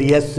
DS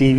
TV।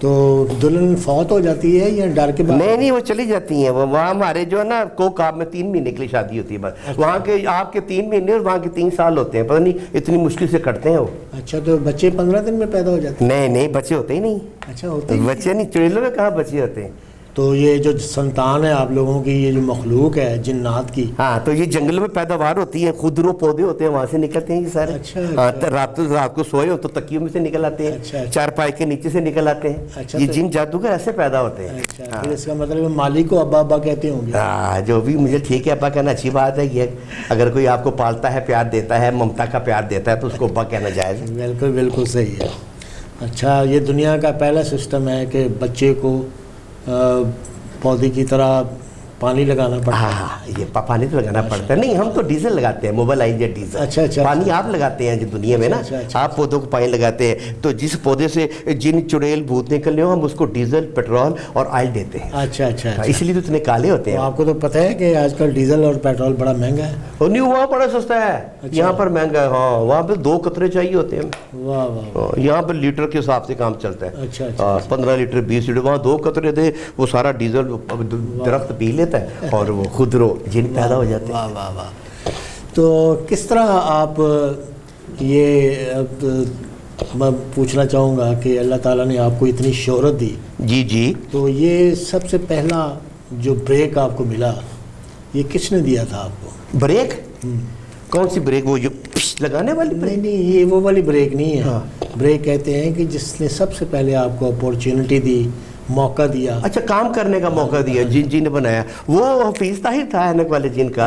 تو دلہن فوت ہو جاتی ہے یا ڈر کے بعد؟ نہیں وہ چلی جاتی ہیں. وہ وہاں ہمارے جو ہے نا کوک میں 3 مہینے کے لیے شادی ہوتی ہے بس. وہاں کے آپ کے 3 مہینے اور وہاں کے 3 سال ہوتے ہیں. پتہ نہیں اتنی مشکل سے کٹتے ہیں وہ. اچھا تو بچے 15 دن میں پیدا ہو جاتے ہیں؟ نہیں بچے ہوتے ہی نہیں. اچھا ہوتے ہیں بچے نہیں, چڑیلوں میں کہاں بچے ہوتے ہیں. تو یہ جو سنتان ہے آپ لوگوں کی, یہ جو مخلوق ہے جنات کی, ہاں تو یہ جنگل میں پیداوار ہوتی ہے, خودرو پودے ہوتے ہیں وہاں سے نکلتے ہیں یہ سارے. اچھا, ہاں رات کو سوئے ہو تو تکیوں میں سے نکل آتے ہیں. اچھا. چارپائی کے نیچے سے نکل آتے ہیں. اچھا, یہ جن جادوگر ایسے پیدا ہوتے ہیں. اچھا پھر اس کا مطلب مالک کو ابا ابا کہتے ہوں گے. ہاں جو بھی, مجھے ٹھیک ہے ابا کہنا اچھی بات ہے. یہ اگر کوئی آپ کو پالتا ہے, پیار دیتا ہے, ممتا کا پیار دیتا ہے تو اس کو ابا کہنا جائز ہے. بالکل صحیح ہے. اچھا یہ دنیا کا پہلا سسٹم ہے کہ بچے کو پودے کی طرح پانی لگانا پڑتا ہے. ہاں یہ پانی تو لگانا پڑتا ہے. نہیں ہم تو ڈیزل لگاتے ہیں, موبلائزر ڈیزل. اچھا پانی آپ لگاتے ہیں جو دنیا میں نا, آپ پودوں کو پانی لگاتے ہیں. تو جس پودے سے جن چڑیل بھوت نکلنے ہو ہم اس کو ڈیزل, پیٹرول اور آئل دیتے ہیں. اچھا اس لیے تو اتنے کالے ہوتے ہیں. آپ کو تو پتہ ہے کہ آج کل ڈیزل اور پیٹرول بڑا مہنگا ہے. نہیں وہاں بڑا سستا ہے, یہاں پر مہنگا ہے. ہاں وہاں پہ 2 قطرے چاہیے ہوتے ہیں. واہ واہ. یہاں پر لیٹر کے حساب سے کام چلتا ہے. اچھا 15 لیٹر 20 لیٹر, وہاں 2 قطرے دے وہ سارا ڈیزل درخت پی لیتا ہے اور وہ خودرو جن پیدا ہو جاتے ہیں. واہ واہ واہ. تو کس طرح آپ یہ میں پوچھنا چاہوں گا کہ اللہ تعالیٰ نے آپ کو اتنی شہرت دی, جی تو یہ سب سے پہلا جو بریک آپ کو ملا یہ کس نے دیا تھا آپ کو؟ بریک کون سی بریک؟ وہ جو لگانے والی؟ نہیں یہ وہ والی بریک نہیں ہے. بریک کہتے ہیں کہ جس نے سب سے پہلے آپ کو اپورچونٹی دی, موقع دیا. اچھا کام کرنے کا موقع دیا. جن نے بنایا وہ حفیظ طاہر تھا اینک والے جن کا.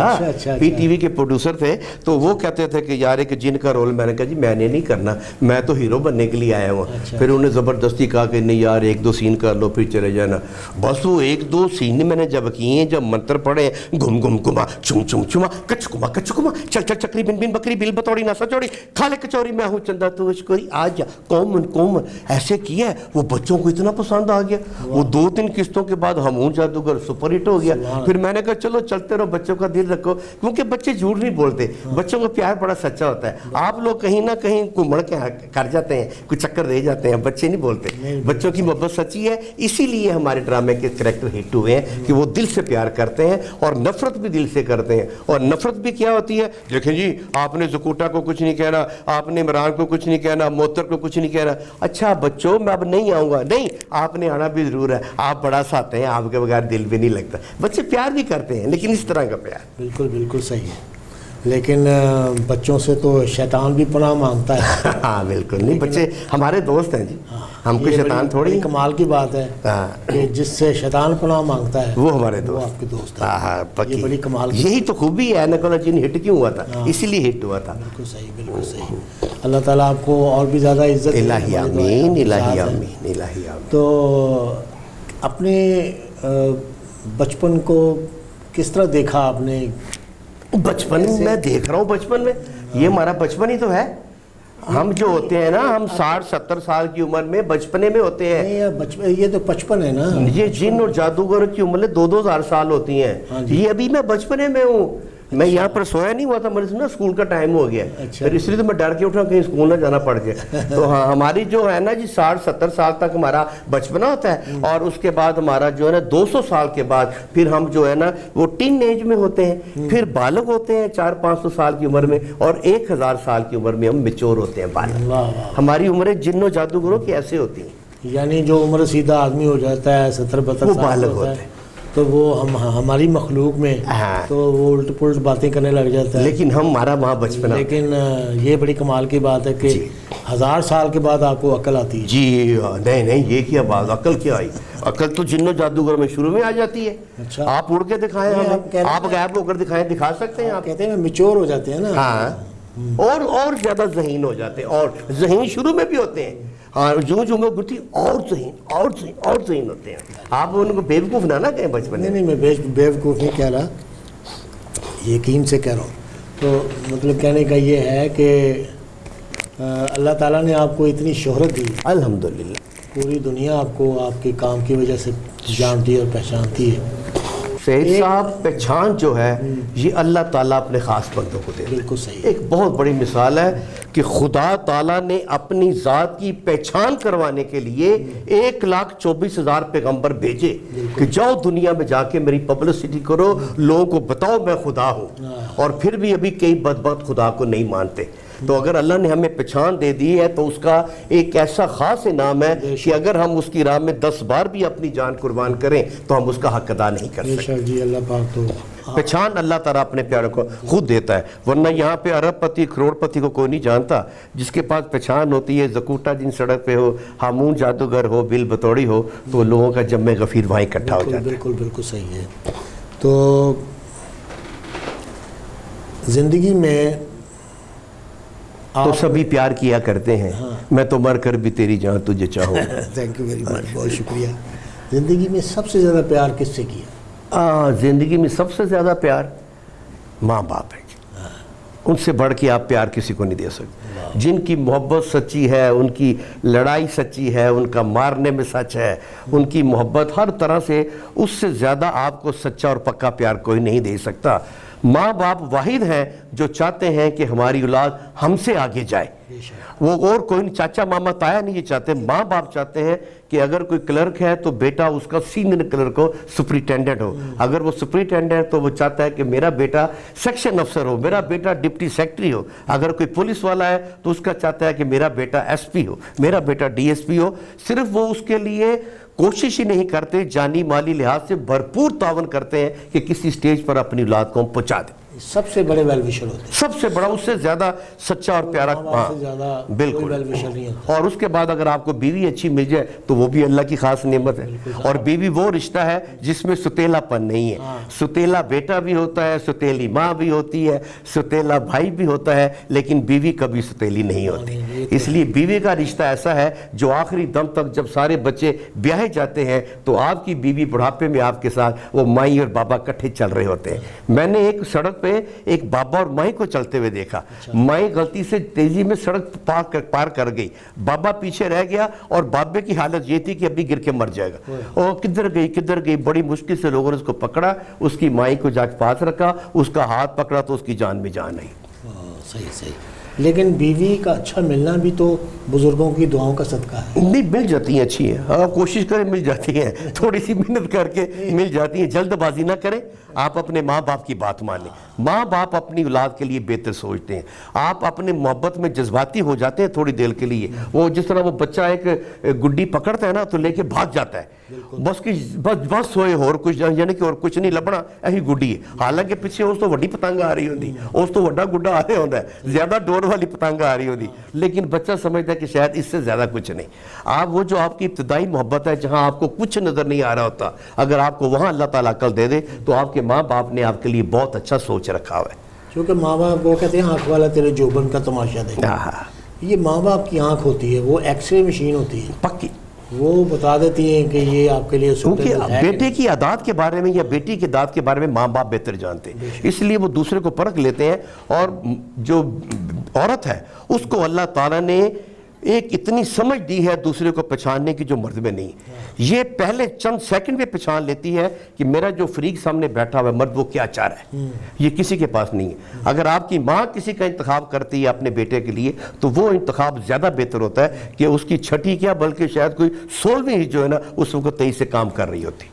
پی ٹی وی کے پروڈیوسر تھے, تو وہ کہتے تھے کہ یار ایک جن کا رول. میں نے کہا جی میں نے نہیں کرنا, میں تو ہیرو بننے کے لیے آیا ہوں. پھر انہوں نے زبردستی کہا کہ نہیں یار 1-2 سین کر لو پھر چلے جانا. بس وہ 1-2 سین میں نے جب کیے ہیں, جب منتر پڑھے, گم گم گما چم چم چما کچ کما چل چکری بن بن بکری بل بتوڑی نہ سچوڑی کھا لے کچوری میں ہوں چندہ تو اشکوری آ جا قوم ایسے کیا ہے. وہ بچوں کو اتنا پسند آ گیا. وہ 2-3 قسطوں کے بعد ہم جادوگر سپر ہٹ ہو گیا. پھر میں نے کہا چلو چلتے رہو, بچوں کا دل رکھو, کیونکہ بچے جھوٹ نہیں بولتے. بچوں کو پیار بڑا سچا ہوتا ہے. آپ لوگ کہیں نہ کہیں مڑ کے کر جاتے ہیں, کوئی چکر دے جاتے ہیں, بچے نہیں بولتے. بچوں کی محبت سچی ہے, اسی لیے ہمارے ڈرامے کے کریکٹر ہٹ ہوئے ہیں کہ وہ دل سے پیار کرتے ہیں اور نفرت بھی دل سے کرتے ہیں. اور نفرت بھی کیا ہوتی ہے, دیکھیں جی آپ نے زکوٹا کو کچھ نہیں کہنا, آپ نے عمران کو کچھ نہیں کہنا, موتر کو کچھ نہیں کہنا. اچھا بچوں میں اب نہیں آؤں گا. نہیں آپ نے آنا بھی ضرور ہے, آپ بڑا ساتھ ہیں, آپ کے بغیر دل بھی نہیں لگتا. بچے پیار بھی کرتے ہیں لیکن اس طرح کا پیار. بالکل صحیح ہے. لیکن بچوں سے تو شیطان بھی پناہ مانگتا ہے. ہاں بالکل نہیں, بچے ہمارے دوست ہیں جی, ہم کو شیطان تھوڑی. کمال کی بات ہے کہ جس سے شیطان پناہ مانگتا ہے وہ ہمارے دوست, وہ آپ کے دوست ہیں. ہاں یہ بڑی کمال کی. یہی تو خوبی ہے نکولا جن ہٹ کیوں ہوا تھا, اسی لیے ہٹ ہوا تھا. بالکل صحیح. اللہ تعالیٰ آپ کو اور بھی زیادہ عزت. الہی آمین, الہی آمین, الہی آمین. تو اپنے بچپن کو کس طرح دیکھا آپ نے؟ بچپن میں دیکھ رہا ہوں, بچپن میں یہ ہمارا بچپن ہی تو ہے. ہم جو ہوتے ہیں نا, ہم 60-70 سال کی عمر میں بچپنے میں ہوتے ہیں. یہ تو بچپن ہے نا. یہ جن اور جادوگر کی عمر 2,000 سال ہوتی ہیں. یہ ابھی میں بچپنے میں ہوں. میں یہاں پر سویا نہیں ہوا تھا, میں نے سنا اسکول کا ٹائم ہو گیا, پھر اس لیے تو میں ڈر کے اٹھا کہیں اسکول نہ جانا پڑ گیا. تو ہاں ہماری جو ہے نا جی 60-70 سال تک ہمارا بچپنا ہوتا ہے, اور اس کے بعد ہمارا جو ہے نا 200 سال کے بعد پھر ہم جو ہے نا وہ ٹین ایج میں ہوتے ہیں, پھر بالغ ہوتے ہیں 400-500 سال کی عمر میں, اور 1000 سال کی عمر میں ہم میچور ہوتے ہیں بالغ. ہماری عمریں جنوں جادوگروں کی ایسے ہوتی ہیں. یعنی جو عمر سیدھا آدمی ہو جاتا ہے 70-72 سال, وہ بالغ ہوتے ہیں. تو وہ ہماری مخلوق میں تو وہ الٹ پلٹ باتیں کرنے لگ جاتا ہے. لیکن ہمارا وہاں بچپنا. لیکن یہ بڑی کمال کی بات ہے کہ 1000 سال کے بعد آپ کو عقل آتی ہے. جی نہیں یہ کیا بات, عقل کیا آئی؟ عقل تو جنوں جادوگر میں شروع میں آ جاتی ہے. اچھا آپ اڑ کے دکھائیں, آپ غائب ہو کر دکھائیں, دکھا سکتے ہیں. آپ کہتے ہیں میچور ہو جاتے ہیں نا. ہاں اور زیادہ ذہین ہو جاتے ہیں, اور ذہین شروع میں بھی ہوتے ہیں. ہاں جو میں گتی اور ذہین ہوتے ہیں. آپ ان کو بیوقوف نہ کہیں بچپن میں. نہیں میں بیوقوف نہیں کہہ رہا, یقین سے کہہ رہا ہوں. تو مطلب کہنے کا یہ ہے کہ اللہ تعالیٰ نے آپ کو اتنی شہرت دی, الحمدللہ. پوری دنیا آپ کو آپ کے کام کی وجہ سے جانتی اور پہچانتی ہے. سید صاحب پہچان جو ہے یہ اللہ تعالیٰ اپنے خاص بندوں کو دے. بالکل صحیح. ایک بہت بڑی مثال ہے کہ خدا تعالیٰ نے اپنی ذات کی پہچان کروانے کے لیے 1,24,000 پیغمبر بھیجے کہ جاؤ دنیا میں جا کے میری پبلسٹی کرو, لوگوں کو بتاؤ میں خدا ہوں. اور پھر بھی ابھی کئی بدبخت خدا کو نہیں مانتے. تو اگر اللہ نے ہمیں پہچان دے دی ہے تو اس کا ایک ایسا خاص انعام ہے کہ اگر ہم اس کی راہ میں 10 بار بھی اپنی جان قربان کریں تو ہم اس کا حق ادا نہیں کر سکتے. جی اللہ پاک تو پہچان اللہ تعالیٰ اپنے پیاروں کو خود دیتا ہے. ورنہ یہاں پہ ارب پتی کروڑ پتی کو کوئی نہیں جانتا. جس کے پاس پہچان ہوتی ہے, زکوٹا جن سڑک پہ ہو, ہامون جادوگر ہو, بل بتوڑی ہو, تو لوگوں کا جمع غفیر وہیں اکٹھا ہو جاتا ہے. بالکل بالکل صحیح ہے. تو زندگی میں تو سبھی پیار کیا کرتے ہیں, میں تو مر کر بھی تیری جان تجھے چاہوں. تھینک یو ویری مچ, بہت شکریہ. زندگی میں سب سے زیادہ پیار کس سے کیا؟ زندگی میں سب سے زیادہ پیار ماں باپ ہے. ان سے بڑھ کے آپ پیار کسی کو نہیں دے سکتے. جن کی محبت سچی ہے, ان کی لڑائی سچی ہے, ان کا مارنے میں سچ ہے, ان کی محبت ہر طرح سے, اس سے زیادہ آپ کو سچا اور پکا پیار کوئی نہیں دے سکتا. ماں باپ واحد ہیں جو چاہتے ہیں کہ ہماری اولاد ہم سے آگے جائے. وہ اور کوئی نہیں, چاچا ماما تایا نہیں یہ چاہتے. ماں باپ چاہتے ہیں کہ اگر کوئی کلرک ہے تو بیٹا اس کا سینئر کلرک ہو, سپرنٹینڈنٹ ہو. اگر وہ سپرنٹینڈنٹ ہے تو وہ چاہتا ہے کہ میرا بیٹا سیکشن افسر ہو, میرا بیٹا ڈپٹی سیکٹری ہو. اگر کوئی پولیس والا ہے تو اس کا چاہتا ہے کہ میرا بیٹا ایس پی ہو, میرا بیٹا ڈی ایس پی ہو. صرف وہ اس کے لیے کوشش ہی نہیں کرتے, جانی مالی لحاظ سے بھرپور تعاون کرتے ہیں کہ کسی سٹیج پر اپنی اولاد کو ہم پہنچا دیں. سب سے بڑے ویل وشر ہوتے ہیں, سب سے بڑا, اس سے زیادہ سچا اور پیارا. بالکل. اور اس کے بعد اگر آپ کو بیوی اچھی مل جائے تو وہ بھی اللہ کی خاص نعمت ہے. اور بیوی وہ رشتہ ہے جس میں ستیلا پن نہیں ہے. ستیلا بیٹا بھی ہوتا ہے, ستیلی ماں بھی ہوتی ہے, ستیلا بھائی بھی ہوتا ہے, لیکن بیوی کبھی ستیلی نہیں ہوتی. اس لیے بیوی کا رشتہ ایسا ہے جو آخری دم تک, جب سارے بچے بیاہے جاتے ہیں تو آپ کی بیوی بڑھاپے میں آپ کے ساتھ وہ مائی اور بابا کٹھے چل رہے ہوتے ہیں. میں نے ایک سڑک پہ ایک بابا اور مائی کو چلتے ہوئے دیکھا. مائی غلطی سے تیزی میں سڑک پار کر گئی, بابا پیچھے رہ گیا, اور بابے کی حالت یہ تھی کہ ابھی گر کے مر جائے گا. اور کدھر گئی, بڑی مشکل سے لوگوں نے اس کو پکڑا, اس کی مائی کو جا کے پاس رکھا, اس کا ہاتھ پکڑا تو اس کی جان میں جان آئی. صحیح. لیکن بیوی کا اچھا ملنا بھی تو بزرگوں کی دعاؤں کا صدقہ ہے. نہیں, مل جاتی ہیں, اچھی ہیں, آپ کوشش کریں مل جاتی ہیں, تھوڑی سی محنت کر کے مل جاتی ہیں. جلد بازی نہ کریں, آپ اپنے ماں باپ کی بات مانیں. ماں باپ اپنی اولاد کے لیے بہتر سوچتے ہیں. آپ اپنے محبت میں جذباتی ہو جاتے ہیں تھوڑی دیر کے لیے. وہ جس طرح وہ بچہ ایک گڈی پکڑتا ہے نا تو لے کے بھاگ جاتا ہے, بس سوئے اور کچھ, یعنی کہ اور کچھ نہیں لبنا, ایسی گڈی ہے. حالانکہ پیچھے اس تو وڈی پتنگ آ رہی ہوتی, اس تو وڈا گڈا آ رہا ہوتا ہے, زیادہ ڈور والی پتنگ آ رہی ہوتی, لیکن بچہ سمجھتا ہے کہ شاید اس سے زیادہ کچھ نہیں. وہ جو آپ کی ابتدائی محبت ہے, جہاں آپ کو کچھ نظر نہیں آ رہا ہوتا, اگر آپ کو وہاں اللہ تعالیٰ عقل دے دے تو آپ کے ماں باپ نے آپ کے لیے بہت اچھا سوچ رکھا ہوا ہے. کیونکہ ماں باپ وہ کہتے ہیں آنکھ والا تیرے جوبن کا تماشا دیکھ. یہ ماں باپ کی آنکھ ہوتی ہے, وہ ایکس رے مشین ہوتی ہے پکی, وہ بتا دیتی ہیں کہ یہ آپ کے لیے کیونکہ بیٹے کی عادات کے بارے میں یا بیٹی کی عادات کے بارے میں ماں باپ بہتر جانتے ہیں, اس لیے وہ دوسرے کو پرکھ لیتے ہیں. اور جو عورت ہے اس کو اللہ تعالیٰ نے ایک اتنی سمجھ دی ہے دوسرے کو پہچاننے کی جو مرد میں نہیں. یہ پہلے چند سیکنڈ میں پہچان لیتی ہے کہ میرا جو فریق سامنے بیٹھا ہوا ہے مرد وہ کیا چاہ رہا ہے, یہ کسی کے پاس نہیں ہے. اگر آپ کی ماں کسی کا انتخاب کرتی ہے اپنے بیٹے کے لیے تو وہ انتخاب زیادہ بہتر ہوتا ہے کہ اس کی چھٹی کیا بلکہ شاید کوئی 16ویں جو ہے نا اس وقت 23 سے کام کر رہی ہوتی.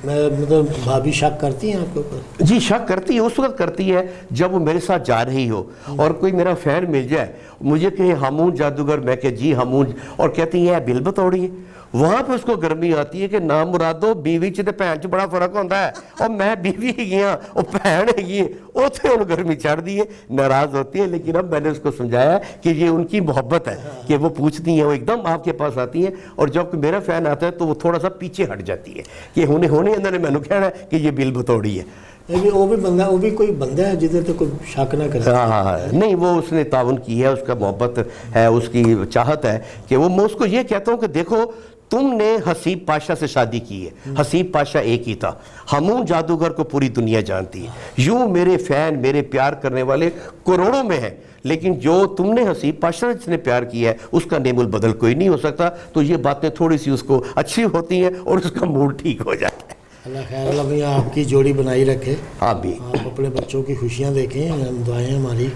مطلب بھابھی شک کرتی ہیں آپ کے اوپر؟ جی شک کرتی ہے, اس وقت کرتی ہے جب وہ میرے ساتھ جا رہی ہو اور کوئی میرا فین مل جائے, مجھے کہے ہامون جادوگر, میں کہ جی ہامون, اور کہتی ہے بل بتوڑی ہے. وہاں پہ اس کو گرمی آتی ہے کہ نام مرادو بیوی چ تے بھین چ بڑا فرق ہوتا ہے, اور میں بیوی ہی گیا وہ بھین ہے, اوتھے ان گرمی چڑھ دی ہے, ناراض ہوتی ہے. لیکن اب میں نے اس کو سمجھایا کہ یہ ان کی محبت ہے کہ وہ پوچھتی ہیں, وہ ایک دم آپ کے پاس آتی ہیں, اور جب میرا فین آتا ہے تو وہ تھوڑا سا پیچھے ہٹ جاتی ہے کہ ہونے انہوں نے میں نے کہنا ہے کہ یہ بل بتوڑی ہے. وہ بھی کوئی بندہ ہے جدھر تو کوئی شک نہ کرے. نہیں, وہ اس نے تعاون کی ہے, اس کا محبت ہے, اس کی چاہت ہے کہ وہ, میں اس کو یہ کہتا ہوں کہ دیکھو تم نے حسیب پاشا سے شادی کی ہے, حسیب پاشا ایک ہی تھا, ہامون جادوگر کو پوری دنیا جانتی ہے, یوں میرے فین میرے پیار کرنے والے کروڑوں میں ہیں, لیکن جو تم نے حسیب پاشا جس نے پیار کیا ہے اس کا نیم البدل کوئی نہیں ہو سکتا. تو یہ باتیں تھوڑی سی اس کو اچھی ہوتی ہیں اور اس کا موڈ ٹھیک ہو جاتا ہے. اللہ خیر اللہ میاں آپ کی جوڑی بنائی رکھے، آپ بھی آپ اپنے بچوں کی خوشیاں دیکھیں، ہم دعائیں ہماری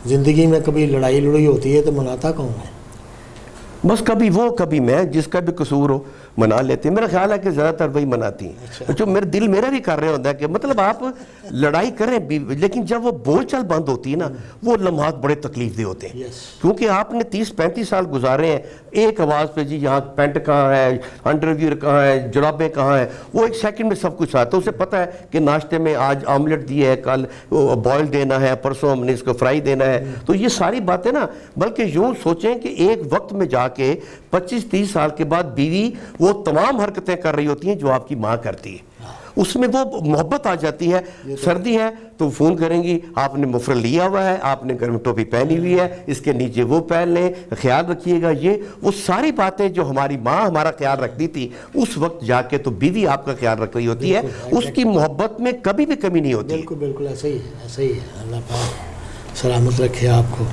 زندگی میں کبھی لڑائی لڑائی ہوتی ہے تو مناتا کون ہے؟ بس کبھی وہ کبھی میں، جس کا بھی قصور ہو منا لیتے ہیں. میرا خیال ہے کہ زیادہ تر وہی مناتی ہیں. جو میرا دل میرا بھی کر رہا ہوتا ہے کہ مطلب آپ لڑائی کریں لیکن جب وہ بول چال بند ہوتی ہے نا وہ لمحات بڑے تکلیف دہ ہوتے ہیں. کیونکہ آپ نے 30-35 سال گزارے ہیں ایک آواز پہ، جی یہاں پینٹ کہاں ہے، انڈرویئر کہاں ہے، جرابیں کہاں ہیں، وہ ایک سیکنڈ میں سب کچھ آتا ہے. اسے پتہ ہے کہ ناشتے میں آج آملیٹ دی ہے، کل بوائل دینا ہے، پرسوں ہم نے اس کو فرائی دینا ہے. تو یہ ساری باتیں نا، بلکہ یوں سوچیں کہ ایک وقت میں جا کے 25-30 سال کے بعد بیوی وہ تمام حرکتیں کر رہی ہوتی ہیں جو آپ کی ماں کرتی ہے. اس میں وہ محبت آ جاتی ہے. سردی ہے تو فون کریں گی، آپ نے مفرل لیا ہوا ہے، آپ نے گرم ٹوپی پہنی ہوئی ہے، اس کے نیچے وہ پہن لیں، خیال رکھیے گا. یہ وہ ساری باتیں جو ہماری ماں ہمارا خیال رکھتی تھی اس وقت جا کے تو بیوی آپ کا خیال رکھ رہی ہوتی ہے. اس کی محبت میں کبھی بھی کمی نہیں ہوتی. بالکل بالکل ایسے ہی ہے، ایسے ہی ہے. اللہ پاک سلامت رکھے آپ کو.